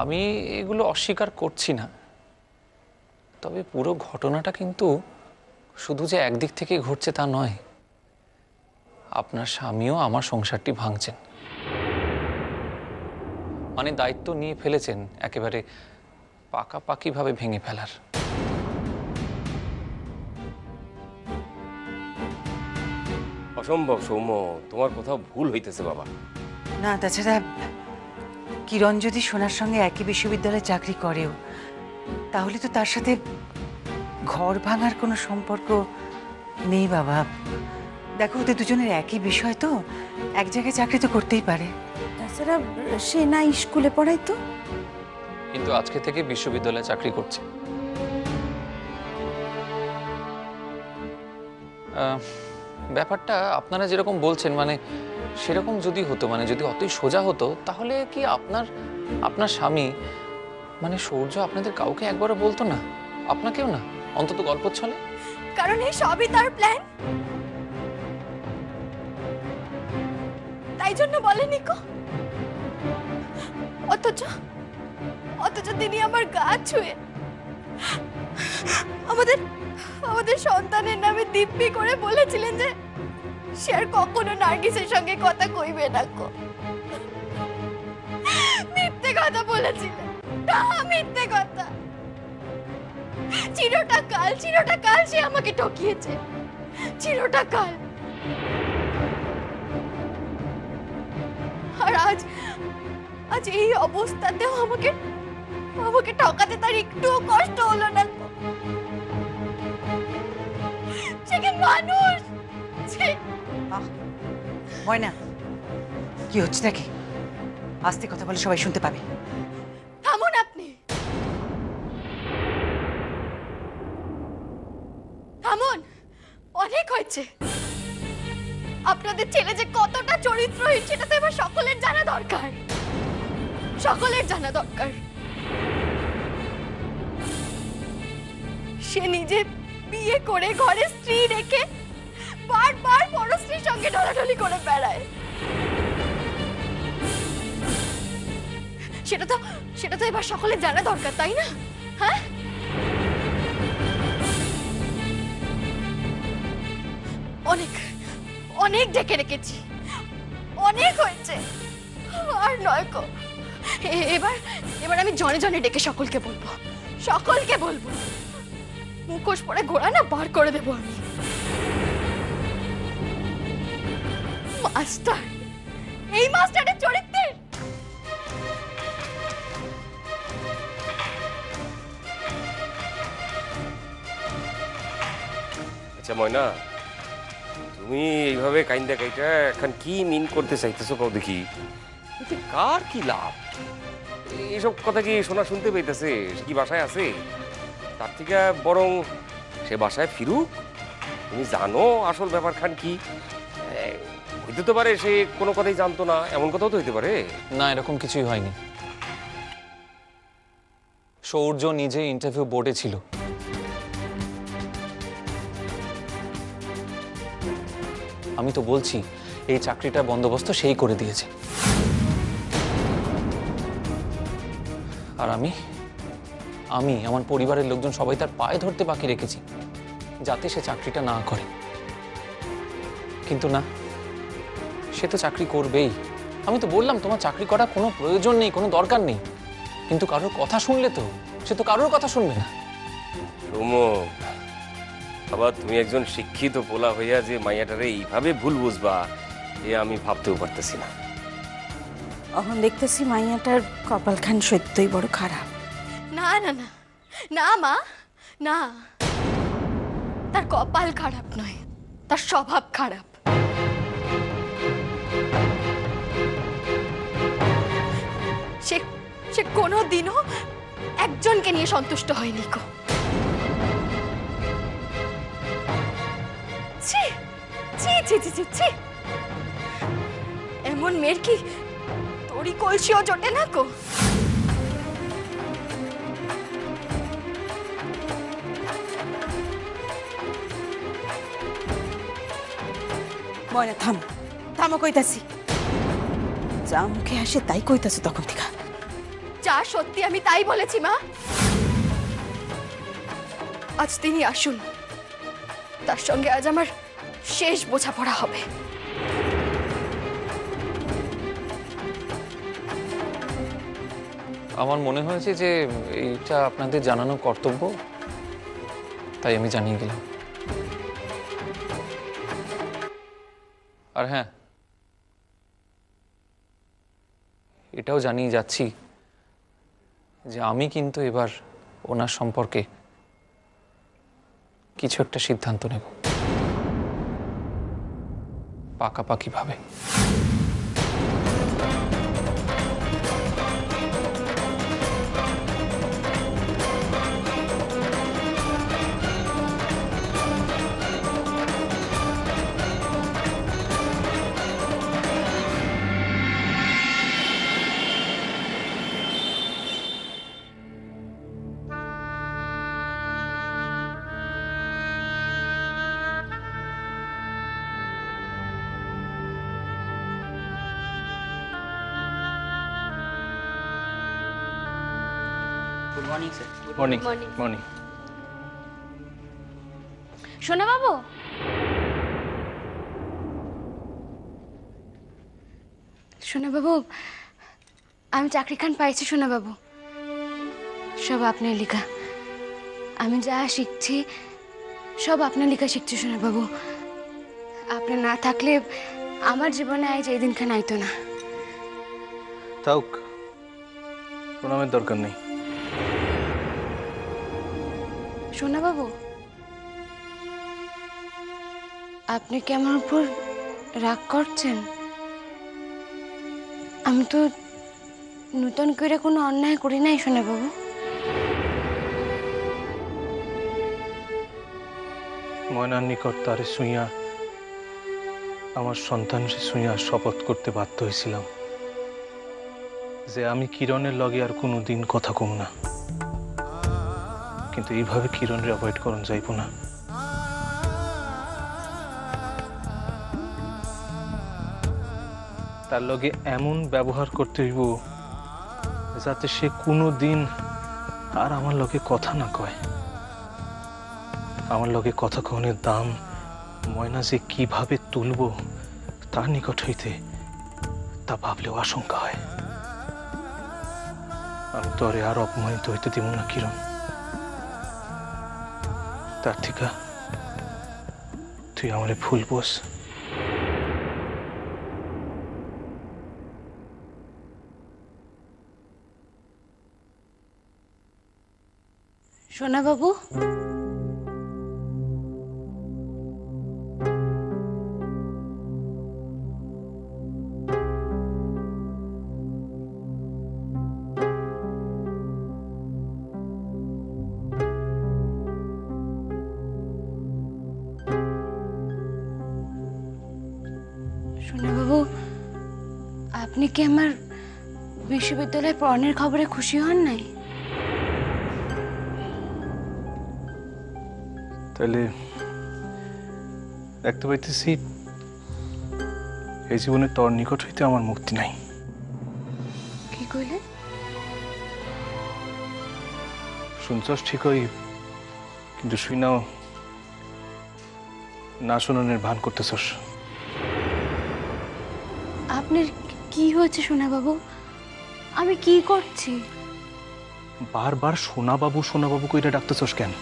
আমি এগুলো অস্বীকার করছি না, তবে পুরো ঘটনাটা কিন্তু শুধু যে একদিক থেকে ঘটছে তা নয়। আপনার স্বামীও আমার সংসারটি ভাঙছেন, মানে দায়িত্ব নিয়ে ফেলেছেন একেবারে পাকাপাকিভাবে ভেঙে ফেলার। অসম্ভব সৌম্য, তোমার কোথাও ভুল হইতেছে বাবা। না, তাছাড়া কিরণ যদি সোনার সঙ্গে একই বিশ্ববিদ্যালয়ে চাকরি করেও, তাহলে তো তার সাথে ঘর ভাঙার কোনো সম্পর্ক নেই বাবা। দেখো, ওদের দুজনের একই বিষয়, তো এক জায়গায় চাকরি তো করতেই পারে। তাছাড়া সে না স্কুলে পড়াই তো, কিন্তু আজকে থেকে বিশ্ববিদ্যালয়ে চাকরি করছে। ব্যাপারটা আপনারা যেরকম বলছেন, মানে সেরকম যদি হতো, মানে যদি অতই সোজা হতো, তাহলে কি আপনার স্বামী মানে সূর্য আপনাদের কাউকে একবারও বলতো না? আপনাকেও না, অন্তত গল্প ছলে? কারণ এই সবই তার প্ল্যান, তাই জন্য বলেনি কো। অথচ তিনি আমার গা ছুঁয়ে আমাদের সন্তানের নামে দিব্যি করে বলেছিলেন যে সে আর কখনো নার্গিসের সঙ্গে কথা কইবে না কো। মিথ্যে কথা বলেছিলেন, মিথ্যে কথা। চিরটা কাল সে আমাকে ঠকিয়েছে, চিরটা কাল। আর আজ এই অবস্থাতেও আমাকে ঠকাতে তার একটুও কষ্ট হলো না। সে কি মানুষ? ময়না, কি হচ্ছে নাকি? আস্তে কথা বলে সবাই শুনতে পাবে। থামুন আপনি, থামুন, অনেক হয়েছে। আপনাদের ছেলে যে কতটা চরিত্রহীন সেটা তো এবার সকলের জানা দরকার, সকলের জানা দরকার। সে নিজে বিয়ে করে ঘরে স্ত্রী রেখে বারবার বড় স্ত্রীর সঙ্গে ঢলাঢলি করে বেড়ায়। সেটা তো এবার সকলের জানা দরকার, তাই না? হ্যাঁ, অনেক ডেকে রেখেছি, অনেক হয়েছে, আর নয় গো। এবার আমি জনে জনে ডেকে সকলকে বলবো। মুখোশ পরে ঘোড়া না বার করে দেবো আমি। মাস্টার, এই মাস্টারের চরিত্রের আচ্ছা ময়না, তুমি এইভাবে কাইন্দা কাইটা এখন কি মিন করতে চাইতেছো কও দেখি? এতে কার কি লাভ? এইসব কথা কি শোনা শুনতে পাইতেছে? সে কি বাসায় আছে? তার থেকে বরং সে বাসায় ফিরুক। তুমি জানো আসল ব্যাপার খান কি? হইতে তো পারে সে কোনো কথাই জানতো না, এমন কথাও তো হইতে পারে। না, এরকম কিছুই হয়নি। সূর্য নিজে ইন্টারভিউ বোর্ডে ছিল। আমি তো বলছি, এই চাকরিটার বন্দোবস্ত সেই করে দিয়েছে। আর আমি আমার পরিবারের লোকজন সবাই তার পায়ে ধরতে বাকি রেখেছি যাতে সে চাকরিটা না করে। কিন্তু না, সে তো চাকরি করবেই। আমি তো বললাম তোমার চাকরি করার কোনো প্রয়োজন নেই, কোনো দরকার নেই। কিন্তু কারোর কথা শুনলে তো সে তো কারোর কথা শুনবে না। আবার তুমি একজন শিক্ষিত পোলা হইয়া যে মাইয়াটারে এইভাবে ভুল বুঝবা, এ আমি ভাবতেও পারতেছি না। এখন দেখতেছি মাইয়াটার কপালখান সত্যই বড় খারাপ। না না না না মা, না, তার কপাল খারাপ নয়, তার স্বভাব খারাপ। সে কোনোদিনও একজনকে নিয়ে সন্তুষ্ট হয়নি গো। ছি ছি ছি ছি ছি, এমন মেয়ের কি তরি কলসিও জোটে না গো। ময়না, থামো কইতাছি। যা মুখে আসে তাই কইতাছে তখন থেকে। যা সত্যি আমি তাই বলেছি মা। আজ তিনি আসুন, তার সঙ্গে আজ আমার শেষ বোঝাপড়া হবে। আমার মনে হয়েছে যে এইটা আপনাদের জানানো কর্তব্য, তাই আমি জানিয়ে গেলাম। আর হ্যাঁ, এটাও জানিয়ে যাচ্ছি যে আমি কিন্তু এবার ওনার সম্পর্কে কিছু একটা সিদ্ধান্ত নেব, পাকাপাকিভাবে। Morning Morning. মর্নিং। সোনা বাবু, সোনা বাবু, আমি চাকরিখান পাইছি সোনা বাবু। সব আপনার লেখা। আমি যা শিখছি সব আপনার লেখা শিখছি সোনা বাবু। আপনি না থাকলে আমার জীবনে আজ এই দিনখান আইতো না। তাও প্রণামের দরকার নেই। সোনা বাবু, আপনি কি আমার উপর রাগ করছেন? আমি তো নতুন করে কোনো অন্যায় করি নাই সোনা বাবু। ময়নার নিকট তারে শুইয়া আমার সন্তানরে শুইয়া শপথ করতে বাধ্য হয়েছিলাম যে আমি কিরণের লগে আর কোনো দিন কথা কম না, কিন্তু এইভাবে কিরণরে অ্যাভয়েড করন যাইব না। তার লগে এমন ব্যবহার করতে হইব যাতে সে কোনো দিন আর আমার লগে কথা না কয়। আমার লগে কথা কনের দাম ময়না যে কিভাবে তুলব তার নিকট হইতে তা ভাবলেও আশঙ্কা হয়। আমি তোরে আর অপমানিত হইতে দিব না কিরণ। তার থেকে তুই আমারে ফুল বোস। সোনা বাবু, সোনা বাবু, আপনি কি আমার বিশ্ববিদ্যালয়ে পড়ানোর খবরে খুশি হন নাই? তাহলে দেখতে পাইতেছি এই জীবনে তোর নিকট হইতে আমার মুক্তি নাই। কি কইলেন? শুনছস ঠিকই, কিন্তু শুই নাও না শোনানোর ভান করতেছস। আপনার কি হয়েছে সোনা বাবু? আমি কি করছি? বারবার সোনা বাবু কইরা ডাকতেছস কেন?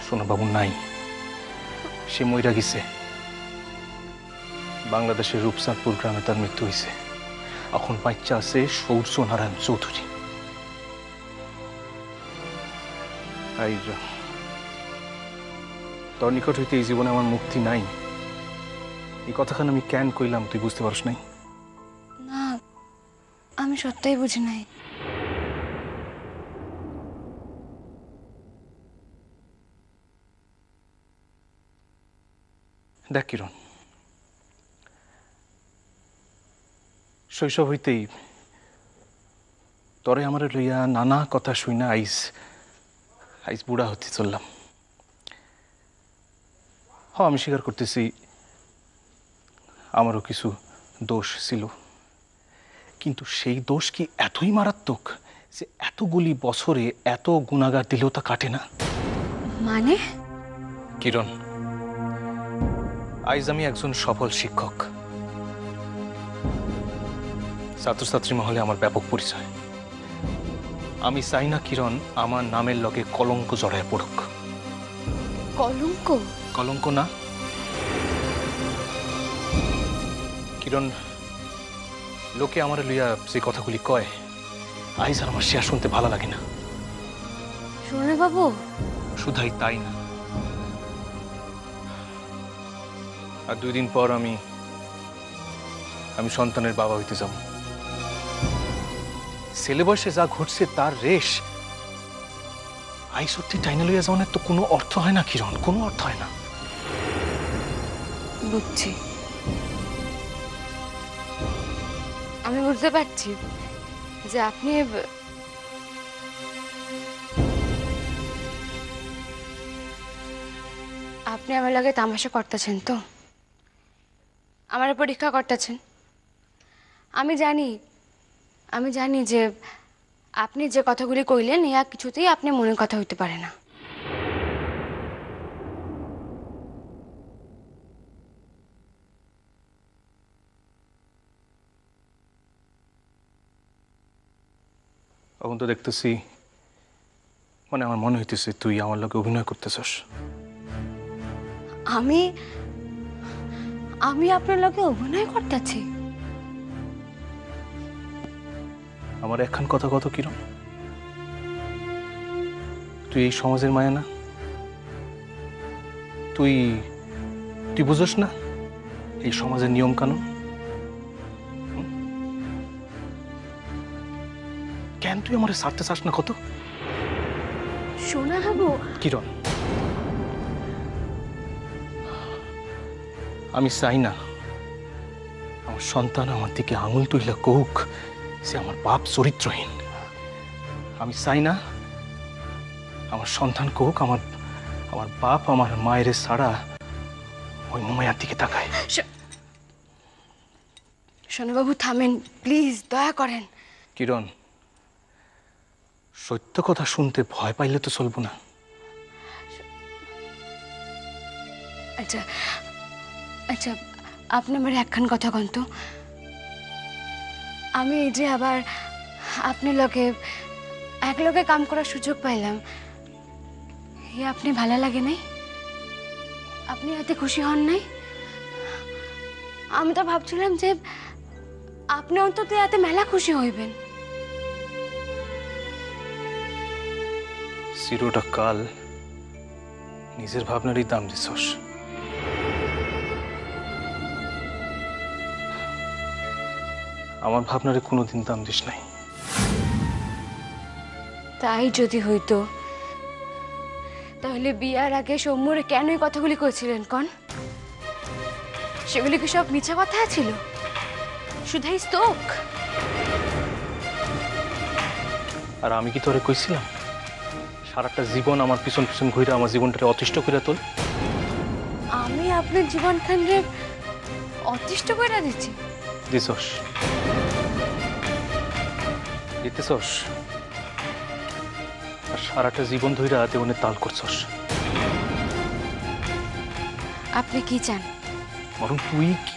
সোনা বাবু নাই, সে মইরা গেছে। বাংলাদেশের রূপসাঁদপুর গ্রামে তার মৃত্যু হয়েছে। এখন বাচ্চা আছে সৌর্য নারায়ণ চৌধুরী। তোর নিকট হইতে এই জীবনে আমার মুক্তি নাই, এই কথাখান আমি কেন কইলাম তুই বুঝতে পারস নাই? না, আমি সত্যিই বুঝি নাই। দেখ কিরণ, শৈশব হইতেই তরে আমার লইয়া নানা কথা শুই না আইস বুড়া হতে চললাম। হ্যাঁ, আমি স্বীকার করতেছি আমারও কিছু দোষ ছিল, কিন্তু সেই দোষ কি এতই মারাত্মক যে এতগুলি বছরে এত গুণাগার দিলেও তা কাটে না? মানে কিরণ, আজ আমি একজন সফল শিক্ষক, ছাত্রছাত্রী মহলে আমার ব্যাপক পরিচয়। আমি চাই না কিরণ আমার নামের লগে কলঙ্ক জড়ায় পড়ুক। কলঙ্ক? কলঙ্ক না কিরণ, লোকে আমার লইয়া যে কথাগুলি কয় আইজ আর আমার শেয়ার শুনতে ভালো লাগে না। সোনা বাবু, শুধাই তাই না, আর 2 দিন পর আমি সন্তানের বাবা হইতে যাব। ছেলে বয়সে যা ঘটছে তার রেশ আই সত্যি টাইনা লইয়া যাওয়ার তো কোনো অর্থ হয় না কিরণ, কোনো অর্থ হয় না। বুঝছি, আমি বুঝতে পারছি যে আপনি আমার লাগে তামাশা করতেছেন, তো আমার পরীক্ষা করতেছেন। আমি জানি যে আপনি যে কথাগুলি কইলেন ইয়া কিছুতেই আপনি মনের কথা হইতে পারে না। এখন তো দেখতেছি, মানে আমার মনে হইতেছে তুই আমার লগে অভিনয় করতেছস। আমি আপনার লগে অভিনয় করতেছি? আমার একখান কথা কত কিরণ, তুই এই সমাজের মায়া না? তুই বুঝোস না এই সমাজের নিয়ম কানুন? কেন তুই আমার ছাড়তে চাস না কত? শোনা হাবু কিরণ, আমি চাই না আমার সন্তান আমার দিকে আঙুল তুইলা কৌক সে আমার বাপ চরিত্রহীন। আমি চাই না আমার সন্তান কৌক আমার বাপ আমার মায়ের ছাড়া ওই মায়ের দিকে তাকায়। শোনাবাবু থামেন প্লিজ, দয়া করেন। কিরণ, সত্য কথা শুনতে ভয় পাইলে তো চলবো না। আচ্ছা আচ্ছা, আপনি আমার একখান কথা কন তো, আমি এই যে আবার আপনি এক লগে কাম করার সুযোগ পাইলাম, আপনি ভালো লাগে নাই? আপনি এতে খুশি হন নাই? আমি তো ভাবছিলাম যে আপনি অন্তত এতে মেলা খুশি হইবেন। চিরটা কাল নিজের ভাবনারই দাম দিছস। আমার ভাবনারে কোনোদিন দাম দিস নাই। তাই যদি হইতো তাহলে বিয়ার আগে সৌম্যরে কেন এই কথাগুলি কইছিলেন কন? সেগুলি কি সব মিছা কথা ছিল? শুধাই স্তোক? আর আমি কি তোরে কইছিলাম সারাটা জীবন আমার পিছন পিছন ঘুরে আমার জীবনটারে অতিষ্ঠ করে তোল? আমি আপনার জীবনখানরে অতিষ্ঠ করে দিচ্ছি? দিছস, দিতেছস, আর সারাটা জীবন ধইরা দেওয়ানে তাল করছস। আপনি কি চান? বরং তুই কি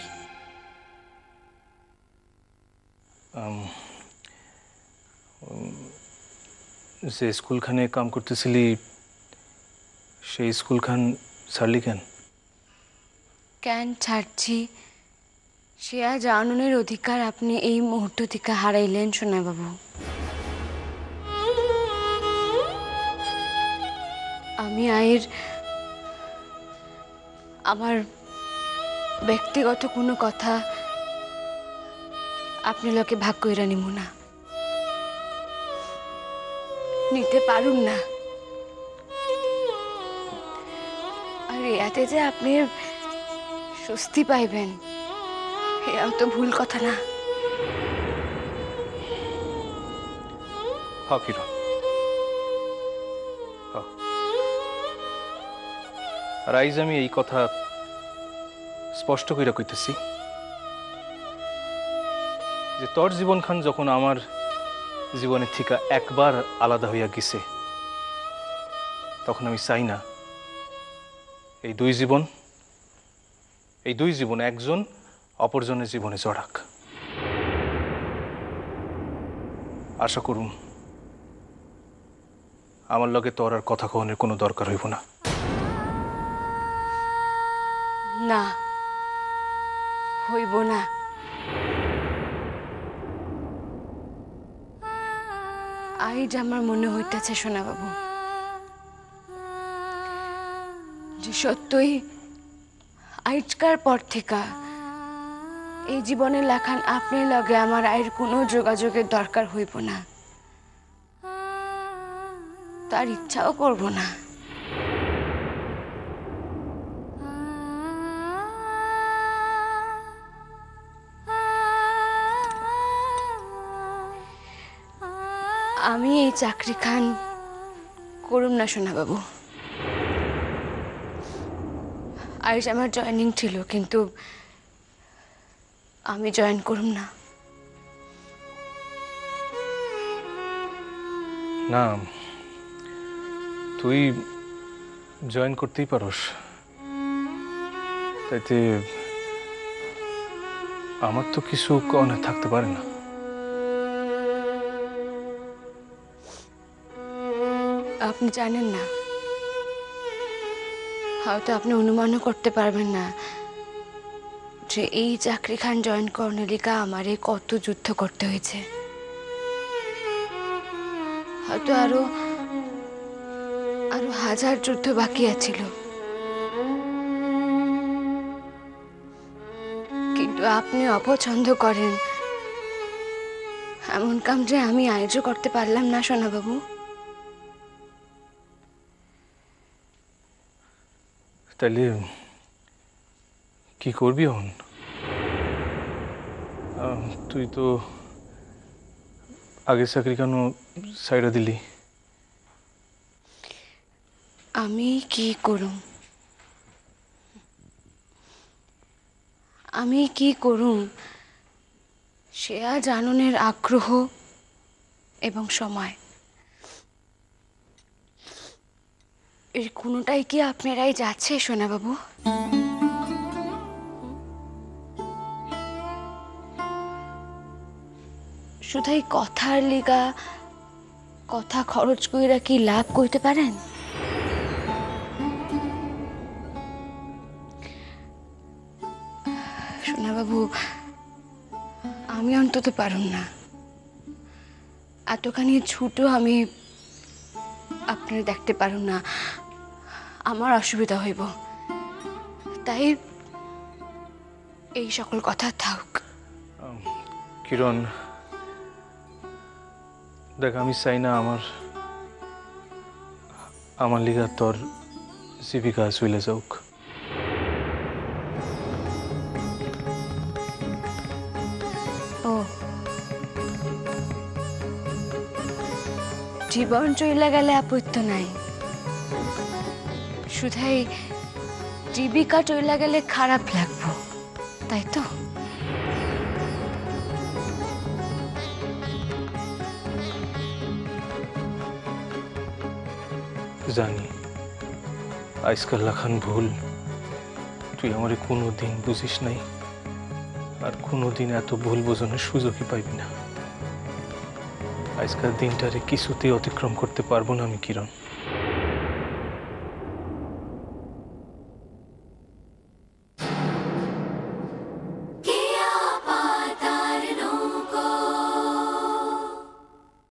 যে স্কুলখানে কাম করতেছিলি সেই স্কুলখান ছাড়লি কেন? কেন ছাড়ছি সে আজ জানানোর অধিকার আপনি এই মুহূর্ত থেকে হারাইলেন সোনাবাবু। আমি আমার ব্যক্তিগত কোনো কথা আপনি লোকে ভাগ কইরা নিব না, নিতে পারুন না। আর এতে যে আপনি স্বস্তি পাইবেন এও তো ভুল কথা না। হ্যাঁ কিরণ, আর আইজ আমি এই কথা স্পষ্ট কইরা কইতেছি যে তোর জীবনখান যখন আমার জীবনের থেকে একবার আলাদা হইয়া গেছে, তখন আমি চাই না এই দুই জীবন একজন অপরজনের জীবনে জড়াক। আশা করুন আমার লগে তোর আর কথা কহনের কোনো দরকার হইব না। না, হইব না। আজ আমার মনে হইতেছে সোনা বাবু যে সত্যই আজকার পর থেকে এই জীবনে লেখান আপনি লগে আমার আয়ের কোনো যোগাযোগের দরকার হইব না, তার ইচ্ছাও করব না। আমি এই চাকরি খান করুম না সোনা বাবু। আজ আমার জয়েনিং ছিল, কিন্তু আমি জয়েন করুম না। না, তুই জয়েন করতেই পারস, তাইতে আমার তো কিছু কনে থাকতে পারে না। আপনি জানেন না, হয়তো আপনি অনুমানও করতে পারবেন না যে এই চাকরি খান জয়েন কর্নেলিকা আমারে কত যুদ্ধ করতে হয়েছে। হয়তো আরো হাজার যুদ্ধ বাকি আছিল, কিন্তু আপনি অপছন্দ করেন এমন কাম যে আমি আয়োজন করতে পারলাম না সোনা বাবু। তাহলে কি করবি হন? তুই তো আগে চাকরি কেন সাইডা দিলি? আমি কি করুম? সে জাননের আগ্রহ এবং সময় এর কোনোটাই কি আপনারাই যাচ্ছে সোনা বাবু? শুধুই কথার লিগা কথা খরচ কইরা কি লাভ করতে পারেন? সোনা বাবু, আমি অন্তত পারুম না। এতখানি ছোট আমি আপনার দেখতে পারুম না, আমার অসুবিধা হইব। তাই এই সকল কথা থাক। কিরণ, দেখ, আমি চাই না আমার লিগা তোর জীবিকা চলে যাওক। ও, জীবন চলে গেলে আপত্তি নাই, শুধুই জীবিকা চলে গেলে খারাপ লাগবো, তাই তো? জানি আজকাল লাখান ভুল তুই আমারে কোনোদিন বুঝিস নাই, আর কোনোদিন এত ভুল বোঝানোর সুযোগই পাইবি না। আজকাল দিনটারে কিছুতেই অতিক্রম করতে পারবো না আমি, কিরণ।